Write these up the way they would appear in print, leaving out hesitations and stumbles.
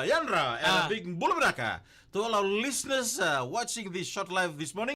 Yandra, and a big Bulabinaka. To all our listeners watching this short live this morning.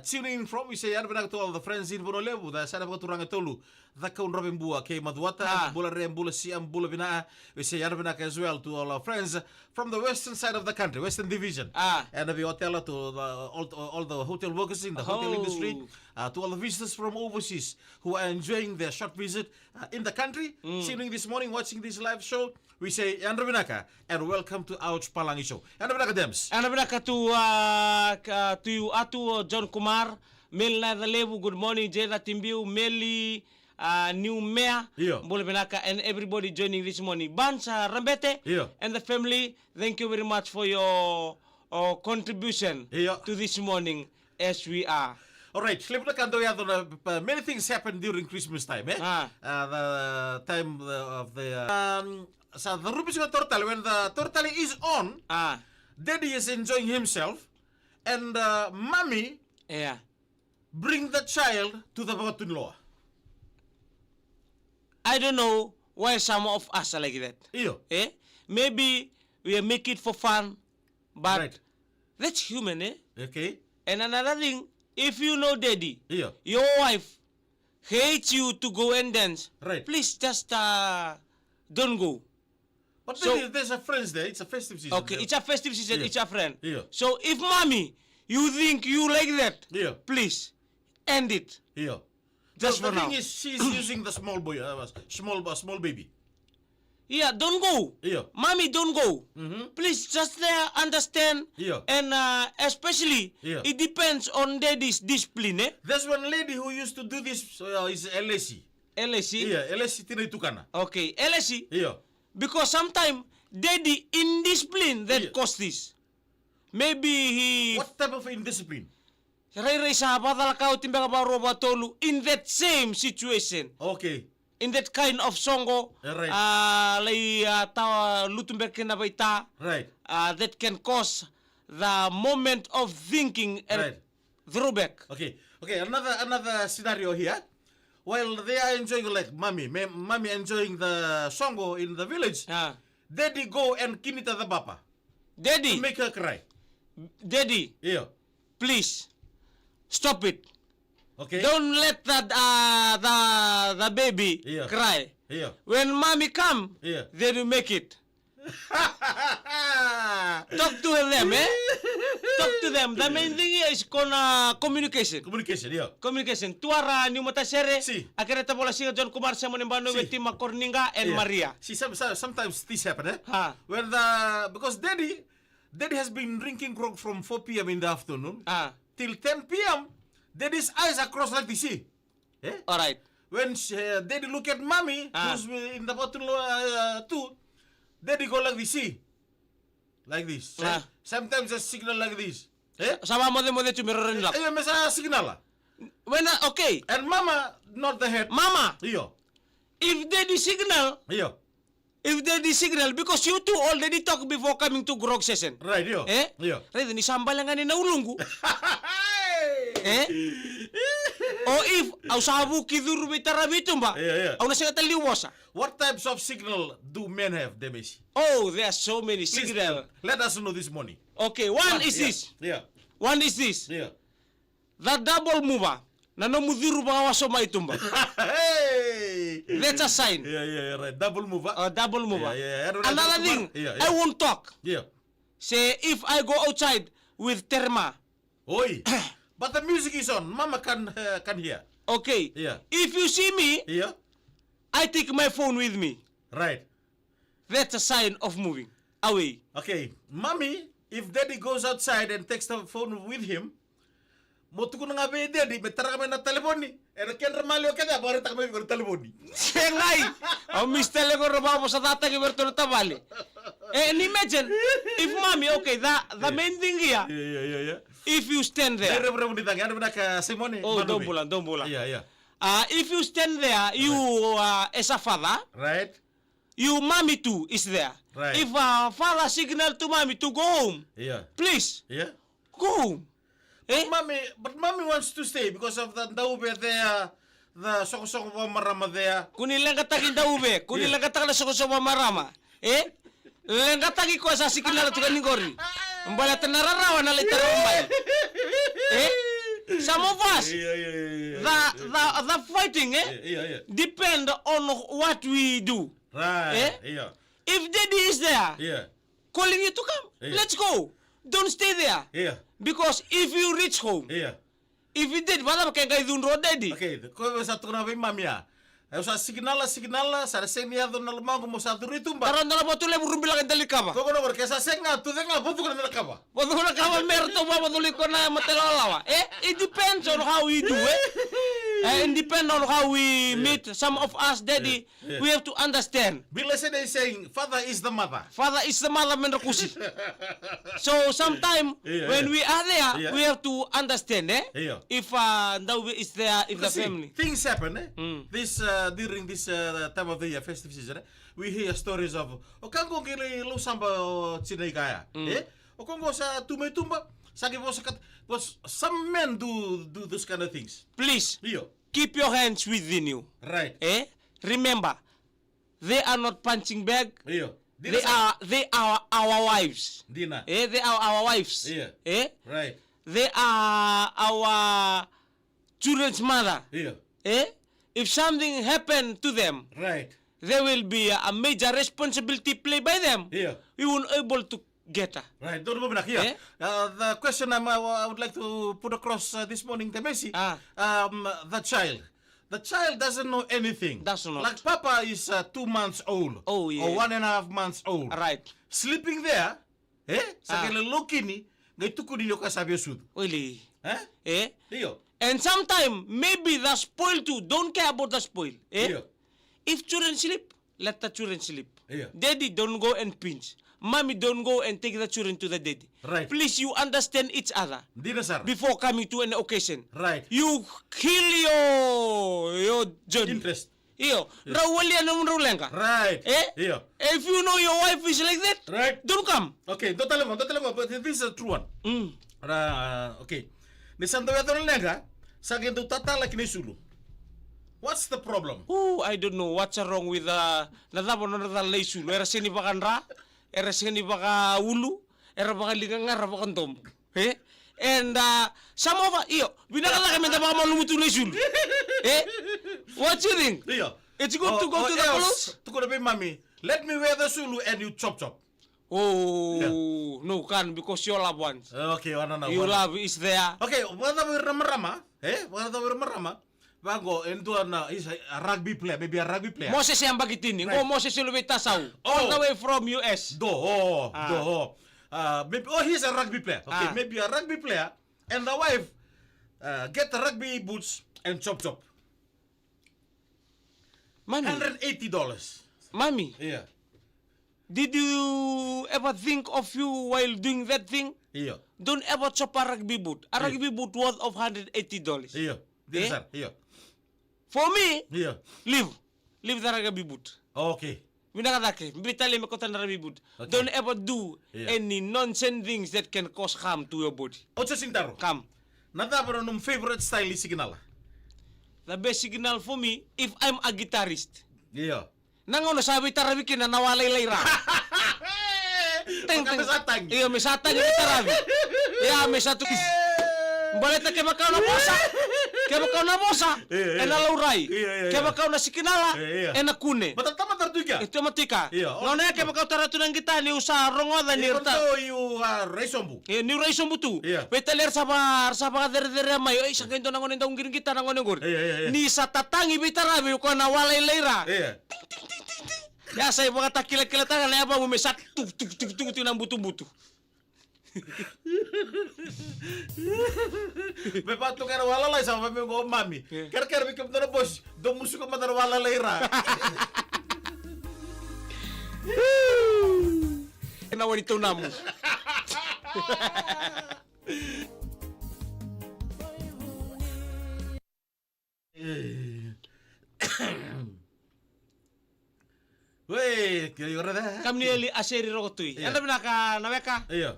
Tuning in from, we say, Yandra to all the friends in Bonolebu, the Sanabu Rangatolu, the Kaun Robin Bua, K Maduata, Bulare and Bulasi and Bulabina. We say Yandra as well to all our friends from the western side of the country, Western Division. And the hotel to all the hotel workers in the hotel industry, to all the visitors from overseas who are enjoying their short visit in the country, tuning this morning, watching this live show. We say Yandra Binaka and welcome to our Palangi show. Yandra Binaka Dems. Yandra Binaka to you, Atu John Kumar, Mel the Levu, good morning, Jeda Timbiu, Meli, new mayor, Bulabinaka, and everybody joining this morning. Bansa Rambete and the family, thank you very much for your contribution to this morning as we are. All right, many things happen during Christmas time. The time of the so the Rubis Tortale, when the Tortale is on, Daddy is enjoying himself, and Mommy bring the child to the mother-in-law. I don't know why some of us are like that. Maybe we make it for fun, but that's human, Okay. And another thing, if you know Daddy, your wife hates you to go and dance, please just don't go. But so, there's a friends there. It's a festive season. Okay, it's a festive season. It's a friend. So if Mommy, you think you like that, please end it. Just the for now. thing is, she's using the small boy, small baby. Don't go. Mommy, don't go. Please just understand. And especially, it depends on Daddy's discipline. There's one lady who used to do this. Is LSC. LSC? LSC Tinaitukana. Okay, LSC. Because sometimes Daddy indiscipline that cause this. Maybe he... What type of indiscipline? In that same situation. Okay. In that kind of songo. That can cause the moment of thinking and throwback. Okay. Okay, another scenario here. While they are enjoying, like mommy enjoying the songo in the village, Daddy go and kinita the papa. Daddy. To make her cry. Daddy. Please, stop it. Okay. Don't let the baby cry. When mommy come, then you make it. Talk to them, Talk to them. The main thing here is communication. Communication. Tuara ni mata sere. Akhirnya tabola singa John Kumar sa monimbano weti Makorninga and Maria. See, sometimes this happen, When because Daddy has been drinking grog from 4 p.m. in the afternoon till 10 p.m. Daddy's eyes are crossed like this. All right. When Daddy look at Mommy, who's in the bottom too, Daddy go like this. Like this. Sometimes a signal like this. Sama mode chumirorin lang. Mesa signal. When okay. And Mama not the head. Mama. If Daddy signal. If Daddy signal, because you two already talk before coming to grog session. Right, Right, ni sambal lang ni naulunggu. O if au sabu kiduru bitarabitum ba? Au nasa taliwasa. What types of signal do men have, Demesi? Oh, there are so many signal. Let us know this morning. Okay, one is this. One is this. The double mover. Nano mudhiru ba waso maitumba. That's a sign. Right. Double mover. Double mover. Another thing, I won't talk. Say if I go outside with Terma. Oi. But the music is on. Mama can hear. Okay. If you see me, I take my phone with me. Right. That's a sign of moving away. Okay. Mommy, if Daddy goes outside and takes the phone with him, motuko nga be Daddy, betara kami na telepon ni. Ken ramalio kada bari ta kami ko telepon ni. Sengay. O mistele ko robabo sa tata ki berto na tabali. And imagine if Mommy, okay, the main thing here. If you stand there. Don't bulan. If you stand there, you as a father, right? You Mommy too is there. Right. If father signal to Mommy to go home, please, go home. But Mommy wants to stay because of the the soko marama there. Kuni lenga taki ndaube, kuni lenga taki na soko marama. Lenga taki ko sa sikina tu kaningori. Mbala tanararawa na litara umay. Some of us, the fighting, depend on what we do. Right. If daddy is there, calling you to come, let's go. Don't stay there. Because if you reach home, if you did, wala makaya idun road daddy. Okay, ko sa tukuna ba mamia. Ay sa signala sa senya do na lumango mo sa turitumba. Karon na ba tule burung bilang dali ka ba? Ko no porque sa senga tu denga botu ko na kaba. Botu ko na kaba merto ba boduli ko na matelalawa. It depends on how we do it. And depend on how we meet. Some of us, daddy, we have to understand. Bila is saying, father is the mother. Father is the mother menrakusi. So sometime when we are there, we have to understand, if Ndaube is there, if the family. Things happen, This during this time of the year, festive season, we hear stories of Okango gili lo samba chinay kaya. Okango sa tumba. Was some men do those kind of things. Please keep your hands within you. Right. Remember, they are not punching bag. They are our wives. Dina. They are our wives. Right. They are our children's mother. If something happened to them, right, there will be a major responsibility played by them. We won't able to get her. Right. Don't move back here. The question I would like to put across this morning, Temesi, the child. The child doesn't know anything. That's not. Like Papa is 2 months old. Oh, yeah. Or 1.5 months old. Right. Sleeping there, sa kele lokini, ngay tukuni yo kasabi sud. Really? Iyo. And sometimes, maybe the spoil too. Don't care about the spoil. If children sleep, let the children sleep. Daddy, don't go and pinch. Mommy, don't go and take the children to the daddy. Right. Please, you understand each other. Sir. Before coming to an occasion. Right. You kill your journey. Interest. Iyo. Rawali anong rulenga. Right. Iyo. If you know your wife is like that, right, don't come. Okay, don't tell him, but this is a true one. Okay. Ni sandawe to lenga, sa gendo tatala kini sulu. What's the problem? Oh, I don't know what's wrong with nadabo na nadalay sulu. Era sini bakandra, era sini baka ulu, era baka ligangar, baka tom. And some of us, binakala kami na baka malumuto na sulu. What you think? It's good to go to the police? To go to mommy. Let me wear the sulu and you chop. Oh, no, can because your loved ones. Okay, your love is there. Okay, wala we rama. Wala we rama. Bago, he's a rugby player, maybe a rugby player. Moses yang bagitini. Right. Moses Silvetasaw. All the way from US. Maybe, he's a rugby player. Okay, maybe a rugby player, and the wife get the rugby boots and chop. Mommy. $180. Mommy. Yeah. Did you ever think of you while doing that thing? Yeah. Don't ever chop a rugby boot. A rugby boot worth of $180. Yeah. Yeah. For me, leave the rugby boot. Okay. Bitali makota na rugby boot. Don't ever do any nonsense things that can cause harm to your body. Ocho sintaro. Come. Nadabro nung favorite style ni signal. The best signal for me, if I'm a guitarist. Yeah. Nangono sabi tarabikin na nawalay-layra. Teng. Iyo, may satang yung tarabi. Iya, may satu. Balita kaya makaw na bosa. Kaya makaw na bosa. E na lauray. Kaya makaw na sikinala. E na kune. Matatamat tartuga. Ito matika. Ngayon na kaya makaw tarato ng gita ni usa rongoda ni Rta. Ito yung Raisombu. Ni Raisombu tu. Petaler sa mga dere-dere mayo. Ay, sa ganito nangonin daw ng gita nangonin. Ni sa tatangi bitarabi ko na walay-layra. Ya saya mga takila-kila tangan na yaba mo may sak tuk ng buto-buto. May pato ka na walalay sa mami ko mami. Kaya bikam na boss, do musu ko madar walalay ra. Kinawan ito na mo. Wey, kaya rada. Kami ni aseri rokotui. Anda binaka nameka? Iya.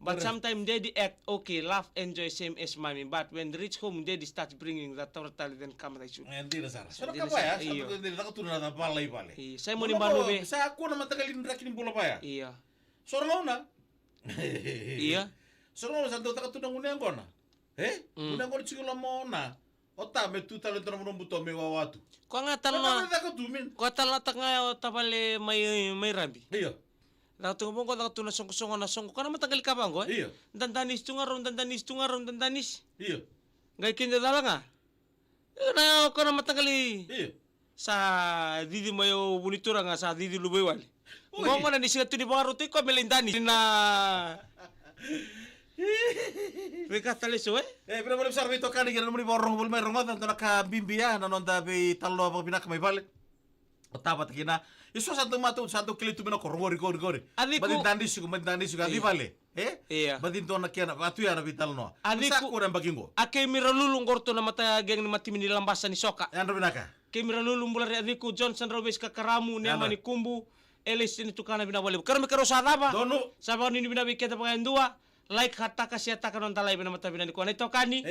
But sometimes daddy act okay, laugh, enjoy same as mommy. But when they reach home, daddy starts bringing that totally then come like you. Hindi na sara. Sino ka ba ya? Hindi na katulad na palay. Iya, saya mau nimbalu be. Sa ako naman tagalin rakin bola pa ya. Iya. Sorong na. Iya. Sorong sa to takatulad ng unang unang ko siguro mo na. Ota me tu talento na mo buto me wawatu. Ko nga talo na. Ko talo tanga tabale may rambi. Iya. Daw tungo ko daw tunas song na song ko na matagal ka bang ko? Iya. Dandanis tungaron dandanis. Iya. Ngay kinda dala nga. Na ko na matagali. Iya. Sa didi mayo bunitura nga sa didi lubewal. Mo na ni sila tuni baro to ko melindani na Rika taliso pero boleh besar itu kan dengan muni borong boleh mai rongot tanto naka bimbia na nonda be tallo apa binak mai balik. Otapa tikina. Isu satu kili tu bina korong gori. Badin tandis juga di bale. Iya. Badin to nakiana atu ya na vital no. Sa ko ran bagingo. Ake mira lulung korto na mata geng ni mati mini lambasa ni soka. Yan binaka. Ke mira lulung bulare adiku Johnson Robes ka karamu ni amani kumbu. Elis ini tukana bina bale. Karena karo saraba. Dono. Sabang ni bina biketa pangan dua. Like hatta kasih hatta kanon talai bina mata bina di kuan itu kani.